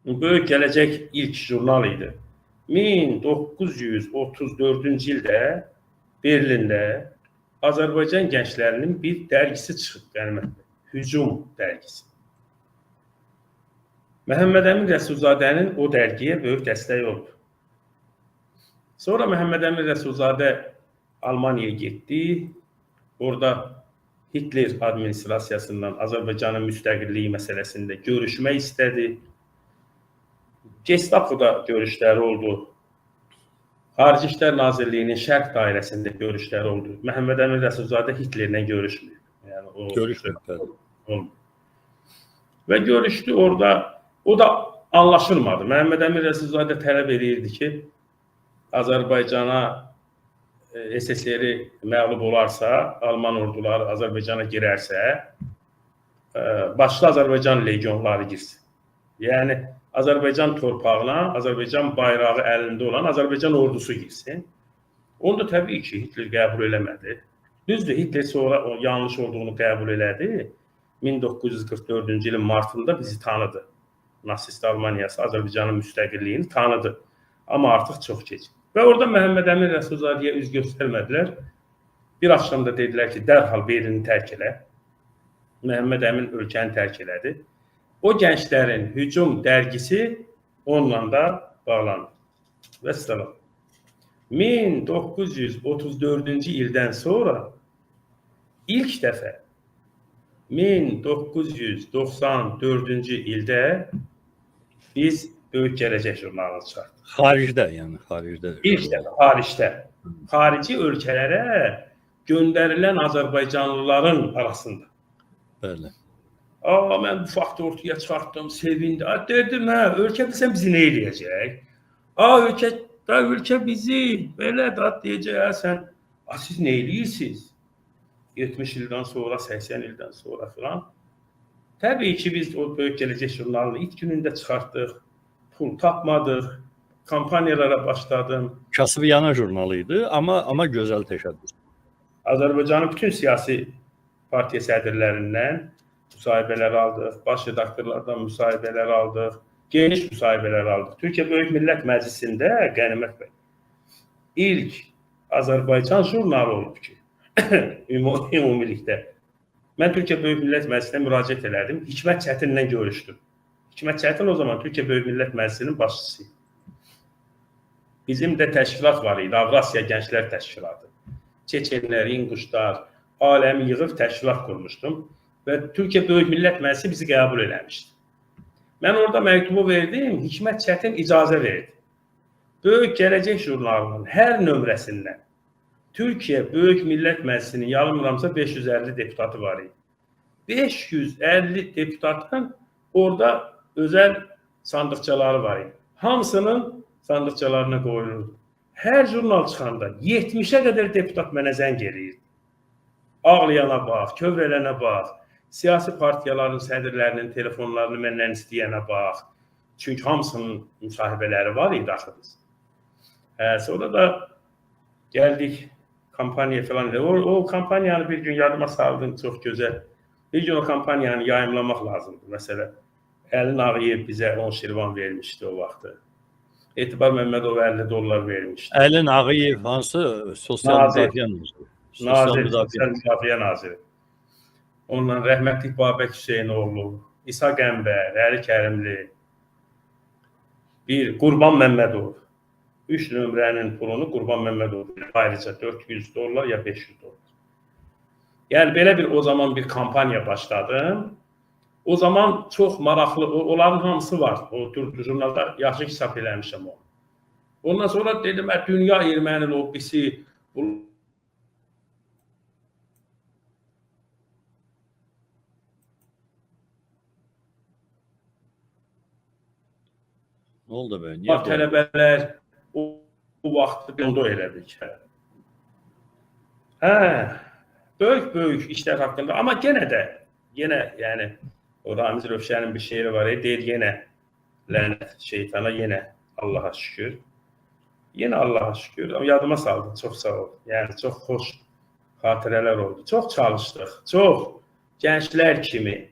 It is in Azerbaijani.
Böyük Gələcək ilk jurnal idi. 1934-cü ildə Berlində Azərbaycan gənclərinin bir dərgisi çıxıb, qənimətdir. Hücum dərgisi. Məhəmməd Əmin Rəsulzadənin o dərgiyə böyük dəstəyi oldu. Sonra Məhəmməd Əmin Rəsulzadə Almaniyaya getdi. Orada Hitler administrasiyasından Azərbaycanın müstəqilliyi məsələsində görüşmək istədi. Gestapoda görüşləri oldu. Xarici İşlər Nazirliyinin şərq dairəsində görüşləri oldu. Məhəmməd Əmin Rəsulzadə Hitlerlə görüşmür. Yəni o görüşmür. Və görüşdü orada. O da anlaşılmadı. Məhəmməd Əmin Rəsulzadə tələb edirdi ki, Azərbaycana SSR məğlub olarsa, Alman orduları Azərbaycana girərsə, başlı Azərbaycan legionları girsin. Yəni Azərbaycan torpağına, Azərbaycan bayrağı əlində olan Azərbaycan ordusu girsin. Onu da təbii ki, Hitler qəbul eləmədi. Düzdür, Hitler sonra o yanlış olduğunu qəbul elədi. 1944-cü ilin martında bizi tanıdı. Nasist Almaniyası Azərbaycanın müstəqilliyini tanıdı. Amma artıq çox gec. Və orada Məhəmməd Əmin Rəsulzadəyə üz göstərmədilər. Bir axşamda dedilər ki, dərhal Berlini tərk elə. Məhəmməd Əmin ölkəni tərk elədi. O gənclərin hücum dərgisi onunla da bağlandı. Vəssalam. 1934-cü ildən sonra ilk dəfə 1994-cü ildə biz Böyük Gələcək jurnalını çıxardıq. Xaricdə, yəni xaricdə. İlk dəfə xaricdə. Xarici ölkələrə göndərilən Azərbaycanlıların arasında. Bəli. Mən bu faktı ortaya çıxartdım, sevindi. Dedim, ölkə bilsən bizi nə eləyəcək? Ölkə bizi belə deyəcək, sən siz nə eləyirsiniz? 70 ildən sonra, 80 ildən sonra filan. Təbii ki, biz o Böyük Gələcək jurnalını ilk günündə çıxartdıq, pul tapmadıq, kampaniyalara başladım. Kasıbiyana jurnalı idi, amma gözəl təşəbbüs. Azərbaycanın bütün siyasi partiya sədrlərindən müsahibələr aldıq, baş redaktorlardan müsahibələr aldıq, geniş müsahibələr aldıq. Türkiyə Böyük Millət Məclisində Qənimət bəy ilk Azərbaycan jurnalı olub ki, ümumilikdə. Mən Türkiyə Böyük Millət Məclisinə müraciət elədim, Hikmət Çətinlə görüşdüm. Hikmət Çətin o zaman Türkiyə Böyük Millət Məclisinin başçısı. Bizim də təşkilat var idi, Avrasiya Gənclər Təşkilatı. Çeçenlər, İnguşlar, aləmi yığıb təşkilat qurmuşdum və Türkiyə Böyük Millət Məclisi bizi qəbul eləmişdi. Mən orada məktubu verdim, Hikmət Çətin icazə verdi. Böyük Gələcək jurnalının hər nömrəsindən Türkiyə Böyük Millət Məclisinin yanılmıramsa 550 deputatı var idi. 550 deputatın orada özəl sandıqçaları var idi. Hamısının sandıqçalarına qoyulurdu. Hər jurnal çıxanda 70'ə qədər deputat mənə zəng eləyirdi. Ağlayana bax, kövrələnə bax, siyasi partiyaların sədrlərinin telefonlarını məndən istəyənə bax. Çünki hamısının müsahibələri var idi axırız. Sonra da gəldik kampaniya falan. O kampaniyanı bir gün yadıma saldım, çox gözəl. Bir gün o kampaniyanı yayımlamaq lazımdır. Məsələn, Əlin Ağayev bizə 10 şirvan vermişdi o vaxtı. Etibar Məmmədov $50 vermişdi. Əlin Ağayev hansı? Sosial Müdafiə Naziri. Onunla rəhmətlik Babək Hüseynoğlu, İsa Qəmbər, Əli Kərimli, bir Qurban Məmmədov. 3 nömrənin pulunu Qurban Məmmədov ayrıca $400 ya $500. Yəni belə bir o zaman bir kampaniya başladım. O zaman çox maraqlı, onların hamısı var. O tür jurnalda yaxşı hesab eləmişəm onu. Ondan sonra dedim, dünya erməni lobbisi Nə oldu be? Niyə tələbələr o vaxtı onda elədik. Böyük işlər haqqında. Amma yenə yəni o Ramiz Rövşənin bir şeiri var, deyir yenə lənət şeytana, yenə Allaha şükür. Yenə Allaha şükür. Yadıma saldım, çox sağ ol. Yəni çox xoş xatirələr oldu. Çox çalışdıq. Çox gənclər kimi